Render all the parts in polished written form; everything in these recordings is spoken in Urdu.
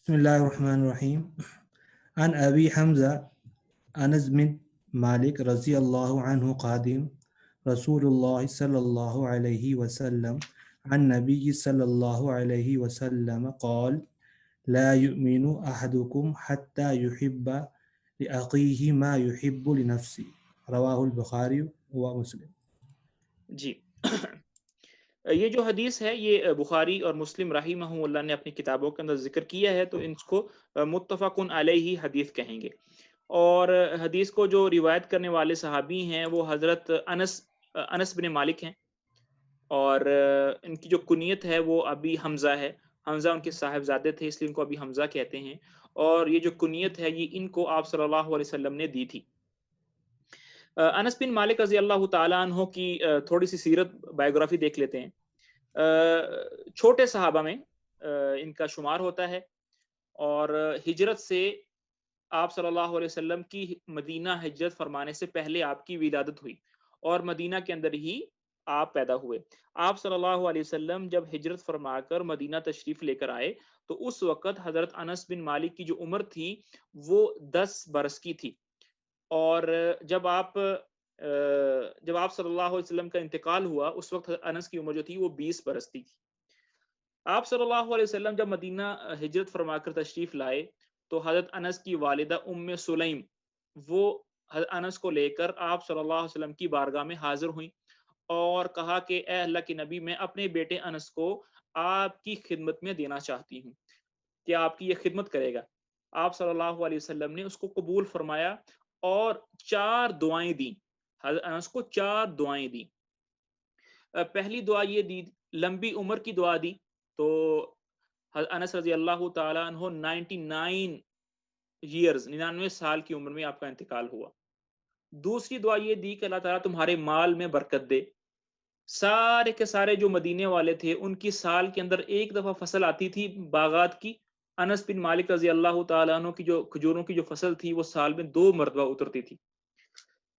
بسم الله الرحمن الرحيم. عن أبي حمزة أنس بن مالك رضي الله عنه قادم رسول الله صلى الله عليه وسلم عن النبي صلى الله عليه وسلم قال لا يؤمن أحدكم حتى يحب لأخيه ما يحب لنفسه رواه البخاري ومسلم. جی یہ جو حدیث ہے یہ بخاری اور مسلم رحمہ اللہ نے اپنی کتابوں کے اندر ذکر کیا ہے، تو ان کو متفقن علیہ حدیث کہیں گے. اور حدیث کو جو روایت کرنے والے صحابی ہیں وہ حضرت انس بن مالک ہیں، اور ان کی جو کنیت ہے وہ ابی حمزہ ہے. حمزہ ان کے صاحبزادے تھے، اس لیے ان کو ابی حمزہ کہتے ہیں. اور یہ جو کنیت ہے یہ ان کو آپ صلی اللہ علیہ وسلم نے دی تھی. انس بن مالک رضی اللہ تعالیٰ عنہ کی تھوڑی سی سیرت بایوگرافی دیکھ لیتے ہیں. چھوٹے صحابہ میں ان کا شمار ہوتا ہے، اور ہجرت سے آپ صلی اللہ علیہ وسلم کی مدینہ ہجرت فرمانے سے پہلے آپ کی ولادت ہوئی، اور مدینہ کے اندر ہی آپ پیدا ہوئے. آپ صلی اللہ علیہ وسلم جب ہجرت فرما کر مدینہ تشریف لے کر آئے تو اس وقت حضرت انس بن مالک کی جو عمر تھی وہ 10 برس کی تھی. اور جب آپ صلی اللہ علیہ وسلم کا انتقال ہوا اس وقت انس کی عمر جو تھی وہ 20 برس تھی. آپ صلی اللہ علیہ وسلم جب مدینہ ہجرت فرما کر تشریف لائے تو حضرت انس کی والدہ ام سلیم وہ حضرت انس کو لے کر آپ صلی اللہ علیہ وسلم کی بارگاہ میں حاضر ہوئیں اور کہا کہ اے اللہ کے نبی، میں اپنے بیٹے انس کو آپ کی خدمت میں دینا چاہتی ہوں، کہ آپ کی یہ خدمت کرے گا. آپ صلی اللہ علیہ وسلم نے اس کو قبول فرمایا اور 4 دعائیں دیں. حضرت انس کو 4 دعائیں دیں. پہلی دعا یہ دی، لمبی عمر کی دعا دی. تو حضرت انس رضی اللہ تعالیٰ عنہ 99 سال کی عمر میں آپ کا انتقال ہوا. دوسری دعا یہ دی کہ اللہ تعالیٰ تمہارے مال میں برکت دے. سارے کے سارے جو مدینے والے تھے ان کی سال کے اندر ایک دفعہ فصل آتی تھی باغات کی. انس بن مالک رضی اللہ تعالیٰ عنہ کی جو کھجوروں کی جو فصل تھی وہ سال میں 2 مرتبہ اترتی تھی.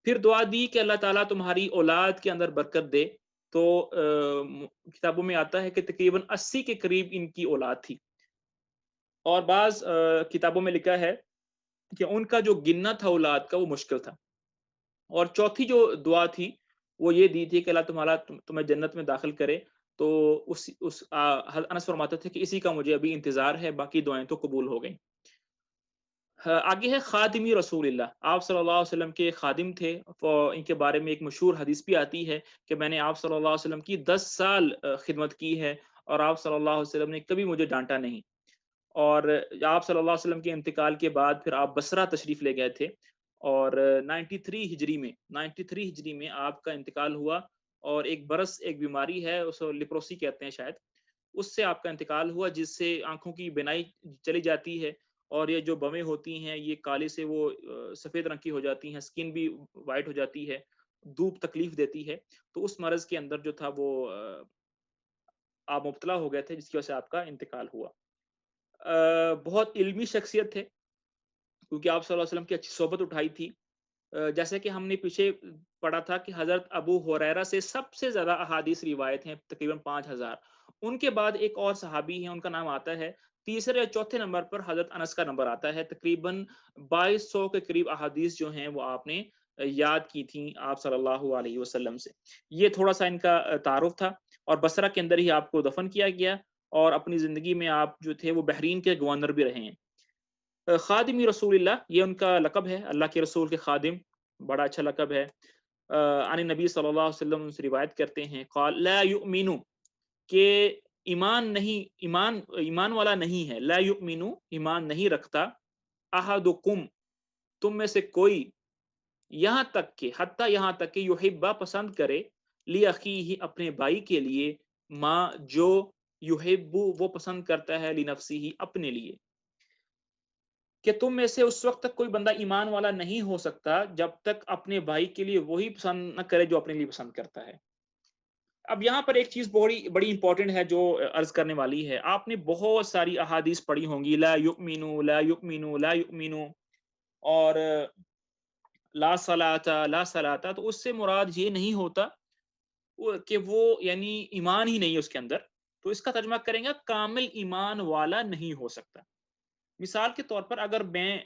پھر دعا دی کہ اللہ تعالیٰ تمہاری اولاد کے اندر برکت دے. تو کتابوں میں آتا ہے کہ تقریباً 80 کے قریب ان کی اولاد تھی، اور بعض کتابوں میں لکھا ہے کہ ان کا جو گننا تھا اولاد کا وہ مشکل تھا. اور چوتھی جو دعا تھی وہ یہ دی تھی کہ اللہ تمہیں جنت میں داخل کرے. تو انس فرماتے تھے کہ اسی کا مجھے ابھی انتظار ہے، باقی دعائیں تو قبول ہو گئیں. آگے ہے خادمی رسول اللہ. آپ صلی اللہ علیہ وسلم کے خادم تھے. ان کے بارے میں ایک مشہور حدیث بھی آتی ہے کہ میں نے آپ صلی اللہ علیہ وسلم کی 10 سال خدمت کی ہے اور آپ صلی اللہ علیہ وسلم نے کبھی مجھے ڈانٹا نہیں. اور آپ صلی اللہ علیہ وسلم کے انتقال کے بعد پھر آپ بصرہ تشریف لے گئے تھے، اور 93 ہجری میں آپ کا انتقال ہوا. اور ایک برس ایک بیماری ہے، اس کو لیپروسی کہتے ہیں شاید، اس سے آپ کا انتقال ہوا، جس سے آنکھوں کی بینائی چلی جاتی ہے، اور یہ جو بمیں ہوتی ہیں یہ کالے سے وہ سفید رنگ کی ہو جاتی ہیں، سکن بھی وائٹ ہو جاتی ہے، دھوپ تکلیف دیتی ہے. تو اس مرض کے اندر جو تھا وہ آپ مبتلا ہو گئے تھے، جس کی وجہ سے آپ کا انتقال ہوا. بہت علمی شخصیت تھے کیونکہ آپ صلی اللہ علیہ وسلم کی اچھی صحبت اٹھائی تھی. جیسے کہ ہم نے پیچھے پڑھا تھا کہ حضرت ابو ہریرہ سے سب سے زیادہ احادیث روایت ہیں، تقریباً 5000. ان کے بعد ایک اور صحابی ہیں، ان کا نام آتا ہے تیسرے یا چوتھے نمبر پر حضرت انس کا نمبر آتا ہے. تقریباً 2200 کے قریب احادیث جو ہیں وہ آپ نے یاد کی تھیں آپ صلی اللہ علیہ وسلم سے. یہ تھوڑا سا ان کا تعارف تھا. اور بصرہ کے اندر ہی آپ کو دفن کیا گیا، اور اپنی زندگی میں آپ جو تھے وہ بحرین کے گورنر بھی رہے ہیں. خادمی رسول اللہ یہ ان کا لقب ہے، اللہ کے رسول کے خادم، بڑا اچھا لقب ہے. عن نبی صلی اللہ علیہ وسلم سے روایت کرتے ہیں قال لا یؤمن، کہ ایمان والا نہیں ہے. لا یؤمن، ایمان نہیں رکھتا. احدکم، تم میں سے کوئی، یہاں تک کہ حتیٰ یہاں تک کہ یحب، پسند کرے، لاخیہ، اپنے بھائی کے لیے، ما، جو، یحب، وہ پسند کرتا ہے، لنفسہ، اپنے لیے. کہ تم میں سے اس وقت تک کوئی بندہ ایمان والا نہیں ہو سکتا جب تک اپنے بھائی کے لیے وہی پسند نہ کرے جو اپنے لیے پسند کرتا ہے. اب یہاں پر ایک چیز بڑی امپورٹنٹ ہے جو عرض کرنے والی ہے. آپ نے بہت ساری احادیث پڑھی ہوں گی، لا یؤمنو لا یؤمنو لا یؤمنو، اور لا صلاۃ لا صلاۃ. تو اس سے مراد یہ نہیں ہوتا کہ وہ یعنی ایمان ہی نہیں ہے اس کے اندر. تو اس کا ترجمہ کریں گے کامل ایمان والا نہیں ہو سکتا. مثال کے طور پر اگر میں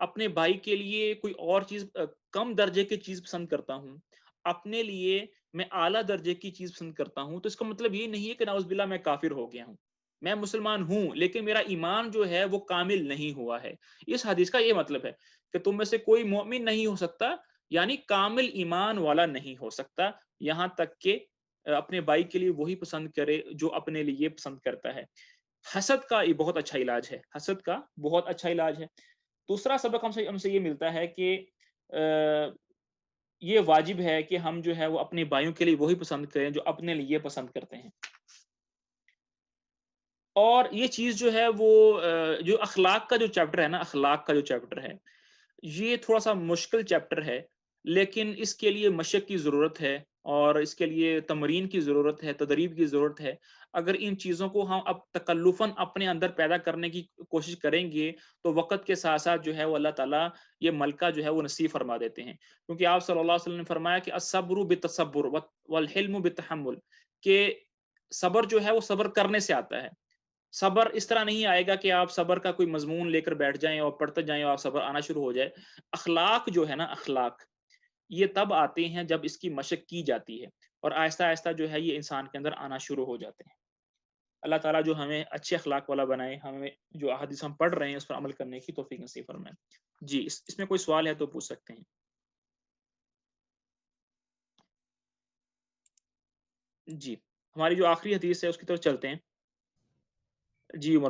اپنے بھائی کے لیے کوئی اور چیز کم درجے کی چیز پسند کرتا ہوں، اپنے لیے میں اعلیٰ درجے کی چیز پسند کرتا ہوں، تو اس کا مطلب یہ نہیں ہے کہ نعوذ باللہ میں کافر ہو گیا ہوں۔ میں مسلمان ہوں، لیکن میرا ایمان جو ہے وہ کامل نہیں ہوا ہے۔ اس حدیث کا یہ مطلب ہے کہ تم میں سے کوئی مومن نہیں ہو سکتا، یعنی کامل ایمان والا نہیں ہو سکتا، یہاں تک کہ اپنے بھائی کے لیے وہی پسند کرے جو اپنے لیے پسند کرتا ہے۔ حسد کا یہ بہت اچھا علاج ہے، حسد کا بہت اچھا علاج ہے۔ دوسرا سبق ہم سے یہ ملتا ہے کہ یہ واجب ہے کہ ہم جو ہے وہ اپنے بھائیوں کے لیے وہی پسند کریں جو اپنے لیے پسند کرتے ہیں۔ اور یہ چیز جو ہے وہ جو اخلاق کا جو چیپٹر ہے نا، اخلاق کا جو چیپٹر ہے، یہ تھوڑا سا مشکل چیپٹر ہے، لیکن اس کے لیے مشق کی ضرورت ہے اور اس کے لیے تمرین کی ضرورت ہے، تدریب کی ضرورت ہے۔ اگر ان چیزوں کو ہم اب تکلفاً اپنے اندر پیدا کرنے کی کوشش کریں گے تو وقت کے ساتھ ساتھ جو ہے وہ اللہ تعالیٰ یہ ملکہ جو ہے وہ نصیب فرما دیتے ہیں، کیونکہ آپ صلی اللہ علیہ وسلم نے فرمایا کہ الصبر بالتصبر والحلم بالتحمل، کہ صبر جو ہے وہ صبر کرنے سے آتا ہے۔ صبر اس طرح نہیں آئے گا کہ آپ صبر کا کوئی مضمون لے کر بیٹھ جائیں اور پڑھتے جائیں اور آپ صبر آنا شروع ہو جائے۔ اخلاق جو ہے نا، اخلاق یہ تب آتے ہیں جب اس کی مشق کی جاتی ہے، اور آہستہ آہستہ جو ہے یہ انسان کے اندر آنا شروع ہو جاتے ہیں۔ اللہ تعالیٰ جو ہمیں اچھے اخلاق والا بنائے، ہمیں جو احادیث ہم پڑھ رہے ہیں اس پر عمل کرنے کی توفیق نصیب فرمائے۔ جی، اس میں کوئی سوال ہے تو پوچھ سکتے ہیں۔ جی، ہماری جو آخری حدیث ہے اس کی طرف چلتے ہیں۔ جی عمر